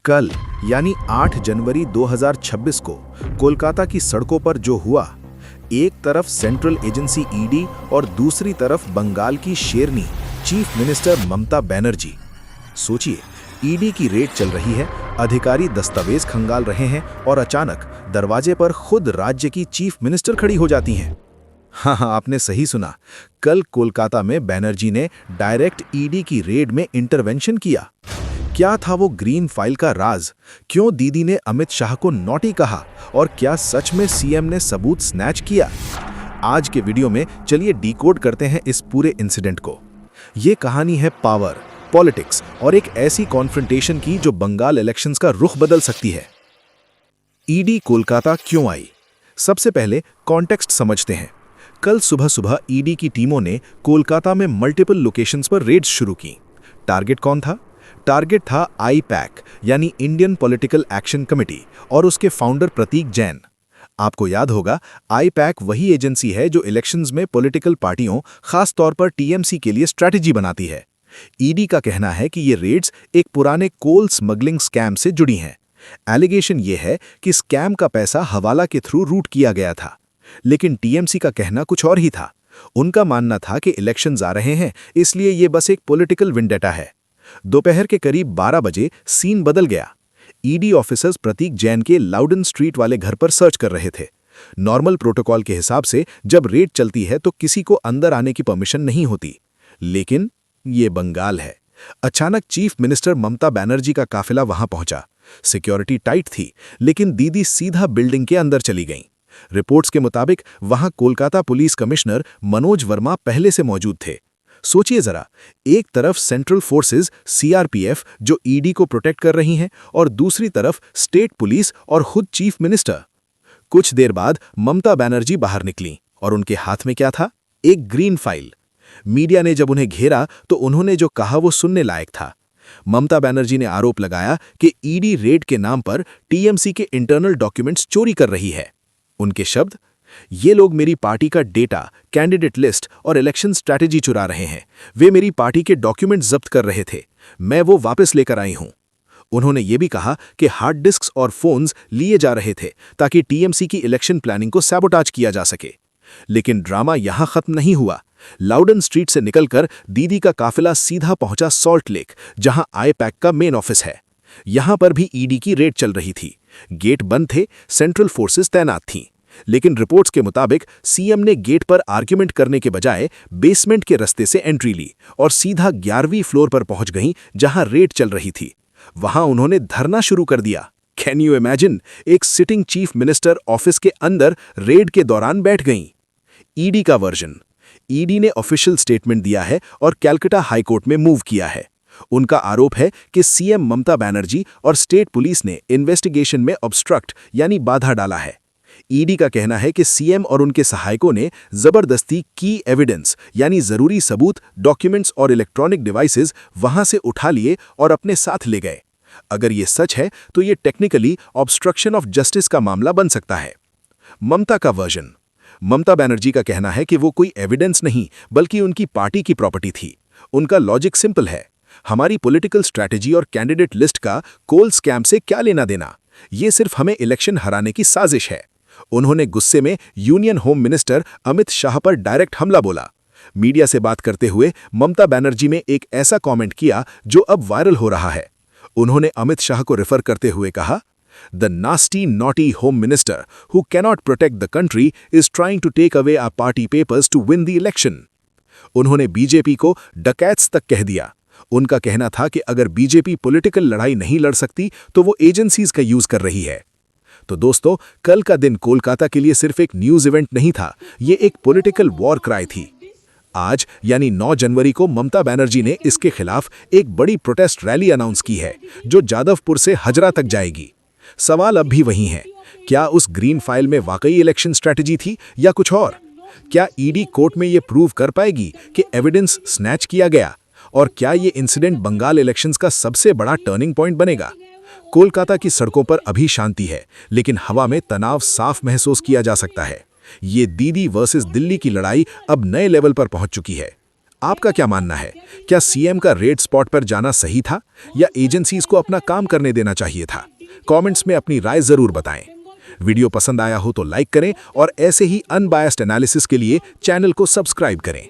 कल यानी 8 जनवरी 2026 को कोलकाता की सड़कों पर जो हुआ, एक तरफ सेंट्रल एजेंसी ईडी और दूसरी तरफ बंगाल की शेरनी चीफ मिनिस्टर ममता बनर्जी। सोचिए, ईडी की रेड चल रही है, अधिकारी दस्तावेज खंगाल रहे हैं और अचानक दरवाजे पर खुद राज्य की चीफ मिनिस्टर खड़ी हो जाती हैं। हाँ, आपने सही सुना। कल कोलकाता में बनर्जी ने डायरेक्ट ईडी की रेड में इंटरवेंशन किया। क्या था वो ग्रीन फाइल का राज? क्यों दीदी ने अमित शाह को नॉटी कहा? और क्या सच में सीएम ने सबूत स्नैच किया? आज के वीडियो में चलिए डिकोड करते हैं इस पूरे इंसिडेंट को। ये कहानी है पावर, पॉलिटिक्स और एक ऐसी कॉन्फ्रंटेशन की जो बंगाल इलेक्शंस का रुख बदल सकती है। ईडी कोलकाता क्यों आई? सबसे पहले कॉन्टेक्स्ट समझते हैं। कल सुबह सुबह ईडी की टीमों ने कोलकाता में मल्टीपल लोकेशंस पर रेड्स शुरू की। टारगेट कौन था? टारगेट था आईपैक यानी इंडियन पॉलिटिकल एक्शन कमेटी और उसके फाउंडर प्रतीक जैन। आपको याद होगा, आईपैक वही एजेंसी है जो इलेक्शंस में पॉलिटिकल पार्टियों, खास तौर पर टीएमसी के लिए स्ट्रैटेजी बनाती है। ईडी का कहना है कि ये रेड्स एक पुराने कोल स्मगलिंग स्कैम से जुड़ी हैं। एलिगेशन ये है कि स्कैम का पैसा हवाला के थ्रू रूट किया गया था, लेकिन टीएमसी का कहना कुछ और ही था। उनका मानना था कि इलेक्शंस आ रहे हैं, इसलिए ये बस एक पॉलिटिकल विंडेटा है। दोपहर के करीब 12 बजे सीन बदल गया। ईडी ऑफिसर्स प्रतीक जैन के लाउडन स्ट्रीट वाले घर पर सर्च कर रहे थे। नॉर्मल प्रोटोकॉल के हिसाब से जब रेड चलती है तो किसी को अंदर आने की परमिशन नहीं होती, लेकिन ये बंगाल है। अचानक चीफ मिनिस्टर ममता बनर्जी का काफिला वहां पहुंचा। सिक्योरिटी टाइट थी, लेकिन दीदी सीधा बिल्डिंग के अंदर चली गईं। रिपोर्ट्स के मुताबिक वहां कोलकाता पुलिस कमिश्नर मनोज वर्मा पहले से मौजूद थे। सोचिए जरा, एक तरफ सेंट्रल फोर्सेस सीआरपीएफ जो ईडी को प्रोटेक्ट कर रही हैं और दूसरी तरफ स्टेट पुलिस और खुद चीफ मिनिस्टर। कुछ देर बाद ममता बनर्जी बाहर निकली और उनके हाथ में क्या था? एक ग्रीन फाइल। मीडिया ने जब उन्हें घेरा तो उन्होंने जो कहा वो सुनने लायक था। ममता बनर्जी ने आरोप लगाया कि ईडी रेड के नाम पर टीएमसी के इंटरनल डॉक्यूमेंट्स चोरी कर रही है। उनके शब्द, ये लोग मेरी पार्टी का डेटा, कैंडिडेट लिस्ट और इलेक्शन स्ट्रैटेजी चुरा रहे हैं। वे मेरी पार्टी के डॉक्यूमेंट्स जब्त कर रहे थे, मैं वो वापस लेकर आई हूं। उन्होंने ये भी कहा कि हार्ड डिस्क्स और फोन्स लिए जा रहे थे ताकि टीएमसी की इलेक्शन प्लानिंग को सैबोटाज किया जा सके। लेकिन ड्रामा यहां खत्म नहीं हुआ। लाउडन स्ट्रीट से निकलकर दीदी का काफिला सीधा पहुंचा सॉल्ट लेक, जहां आईपैक का मेन ऑफिस है। यहां पर भी ईडी की रेड चल रही थी। गेट बंद थे, सेंट्रल फोर्सेस तैनात थीं। लेकिन रिपोर्ट्स के मुताबिक सीएम ने गेट पर आर्ग्यूमेंट करने के बजाय बेसमेंट के रास्ते से एंट्री ली और सीधा 11वीं फ्लोर पर पहुंच गईं, जहां रेड चल रही थी। वहां उन्होंने धरना शुरू कर दिया। कैन यू इमेजिन, एक सिटिंग चीफ मिनिस्टर ऑफिस के अंदर रेड के दौरान बैठ गईं। ईडी का वर्जन, ईडी ने ऑफिशियल स्टेटमेंट दिया है और कैलकाटा हाईकोर्ट में मूव किया है। उनका आरोप है कि सीएम ममता बनर्जी और स्टेट पुलिस ने इन्वेस्टिगेशन में ऑब्स्ट्रक्ट यानी बाधा डाला है। ईडी का कहना है कि सीएम और उनके सहायकों ने जबरदस्ती की एविडेंस यानी जरूरी सबूत, डॉक्यूमेंट्स और इलेक्ट्रॉनिक डिवाइसेस वहां से उठा लिए और अपने साथ ले गए। अगर ये सच है तो ये टेक्निकली ऑब्स्ट्रक्शन ऑफ जस्टिस का मामला बन सकता है। ममता का वर्जन, ममता बनर्जी का कहना है कि वो कोई एविडेंस नहीं बल्कि उनकी पार्टी की प्रॉपर्टी थी। उनका लॉजिक सिंपल है, हमारी पॉलिटिकल स्ट्रैटेजी और कैंडिडेट लिस्ट का कोल स्कैम से क्या लेना देना? ये सिर्फ हमें इलेक्शन हराने की साजिश है। उन्होंने गुस्से में union home minister Amit Shah पर डायरेक्ट हमला बोला। मीडिया से बात करते हुए ममता बनर्जी ने एक ऐसा कमेंट किया जो अब वायरल हो रहा है। उन्होंने अमित शाह को रेफर करते हुए कहा, the nasty naughty home minister who cannot protect the country is trying to take away our party papers to win the election. उन्होंने बीजेपी को डकैट्स तक कह दिया। उनका कहना था कि अगर बीजेपी पॉलिटिकल लड़ाई नहीं लड़ सकती तो वो एजेंसीज का यूज कर रही है। तो दोस्तों, कल का दिन कोलकाता के लिए सिर्फ एक न्यूज इवेंट नहीं था, ये एक पॉलिटिकल वॉर क्राई थी। आज यानी 9 जनवरी को ममता बनर्जी ने इसके खिलाफ एक बड़ी प्रोटेस्ट रैली अनाउंस की है जो जादवपुर से हजरा तक जाएगी। सवाल अब भी वही है, क्या उस ग्रीन फाइल में वाकई इलेक्शन स्ट्रैटेजी थी या कुछ और? क्या ईडी कोर्ट में ये प्रूव कर पाएगी कि एविडेंस स्नैच किया गया? और क्या ये इंसिडेंट बंगाल इलेक्शंस का सबसे बड़ा टर्निंग पॉइंट बनेगा? कोलकाता की सड़कों पर अभी शांति है, लेकिन हवा में तनाव साफ महसूस किया जा सकता है। ये दीदी वर्सेस दिल्ली की लड़ाई अब नए लेवल पर पहुंच चुकी है। आपका क्या मानना है? क्या सीएम का रेड स्पॉट पर जाना सही था या एजेंसीज को अपना काम करने देना चाहिए था? कमेंट्स में अपनी राय जरूर बताएं। वीडियो पसंद आया हो तो लाइक करें और ऐसे ही अनबायस्ड एनालिसिस के लिए चैनल को सब्सक्राइब करें।